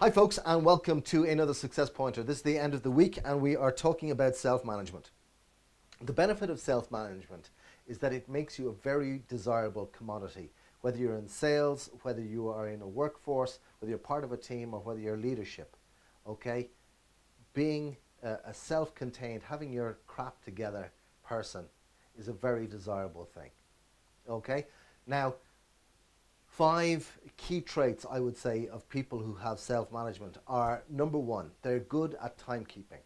Hi folks, and welcome to another Success Pointer. This is the end of the week and we are talking about self-management. The benefit of self-management is that it makes you a very desirable commodity. Whether you're in sales, whether you are in a workforce, whether you're part of a team, or whether you're leadership. Okay? Being a self-contained, having your crap together person is a very desirable thing. Okay? Now, 5 key traits, I would say, of people who have self-management are: number one, they're good at timekeeping.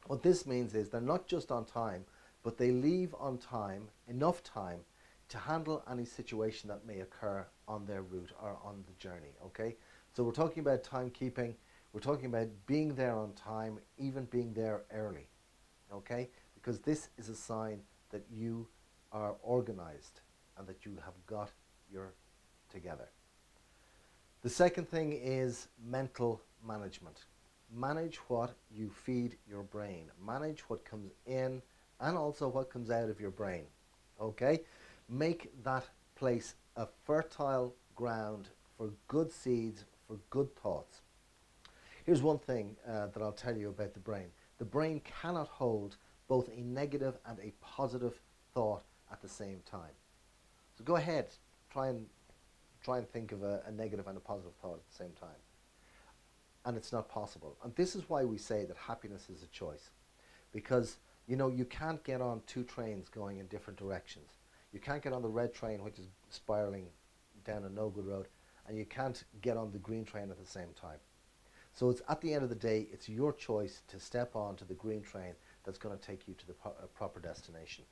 What this means is they're not just on time, but they leave on time, enough time, to handle any situation that may occur on their route or on the journey, okay? So we're talking about timekeeping, we're talking about being there on time, even being there early, okay? Because this is a sign that you are organized and that you have got your together. The second thing is mental management. Manage what you feed your brain. Manage what comes in and also what comes out of your brain. Okay? Make that place a fertile ground for good seeds, for good thoughts. Here's one thing that I'll tell you about the brain. The brain cannot hold both a negative and a positive thought at the same time. So go ahead, try and think of a negative and a positive thought at the same time. And it's not possible. And this is why we say that happiness is a choice. Because, you can't get on 2 trains going in different directions. You can't get on the red train, which is spiraling down a no-good road, and you can't get on the green train at the same time. So it's, at the end of the day, it's your choice to step onto the green train that's going to take you to the proper destination.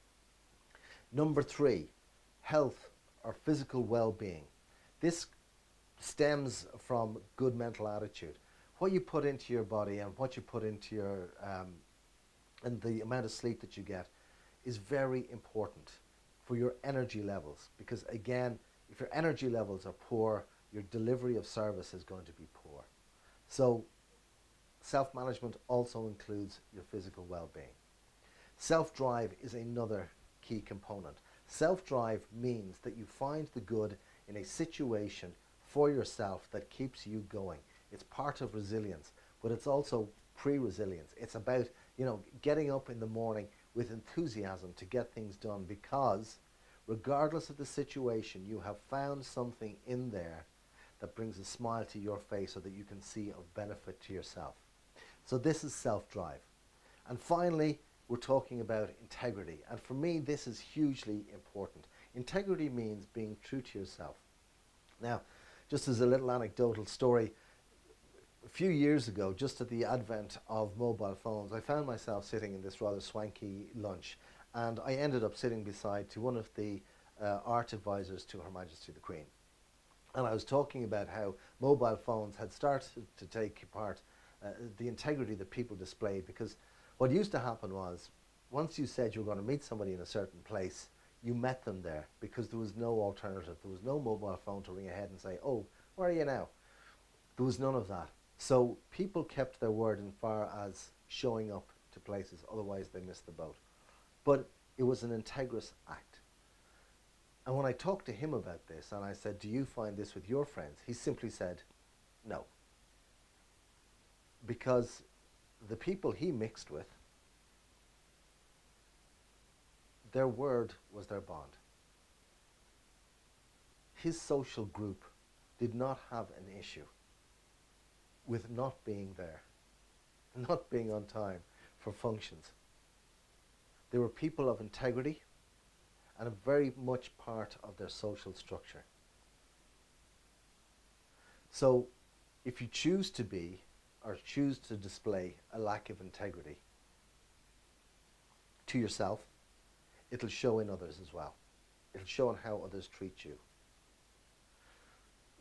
Number 3, health or physical well-being. This stems from good mental attitude. What you put into your body and what you put into your, and the amount of sleep that you get is very important for your energy levels. Because again, if your energy levels are poor, your delivery of service is going to be poor. So self-management also includes your physical well-being. Self-drive is another key component. Self-drive means that you find the good in a situation for yourself that keeps you going. It's part of resilience, but it's also pre-resilience. It's about, getting up in the morning with enthusiasm to get things done, because regardless of the situation, you have found something in there that brings a smile to your face so that you can see of benefit to yourself. So this is self-drive. And finally, we're talking about integrity. And for me, this is hugely important. Integrity means being true to yourself. Now, just as a little anecdotal story, a few years ago, just at the advent of mobile phones, I found myself sitting in this rather swanky lunch, and I ended up sitting beside to one of the art advisors to Her Majesty the Queen. And I was talking about how mobile phones had started to take apart the integrity that people displayed, because what used to happen was, once you said you were going to meet somebody in a certain place, you met them there, because there was no alternative. There was no mobile phone to ring ahead and say, oh, where are you now? There was none of that. So people kept their word in far as showing up to places, otherwise they missed the boat. But it was an integrous act. And when I talked to him about this and I said, do you find this with your friends? He simply said, no. Because the people he mixed with, their word was their bond. His social group did not have an issue with not being there, not being on time for functions. They were people of integrity and a very much part of their social structure. So if you choose to be or choose to display a lack of integrity to yourself, it'll show in others as well. It'll show in how others treat you.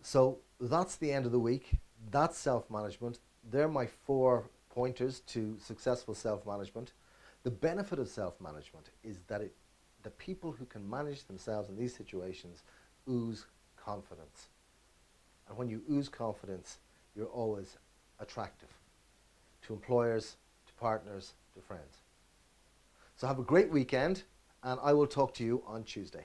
So that's the end of the week. That's self-management. They're my 4 pointers to successful self-management. The benefit of self-management is that the people who can manage themselves in these situations ooze confidence. And when you ooze confidence, you're always attractive to employers, to partners, to friends. So have a great weekend, and I will talk to you on Tuesday.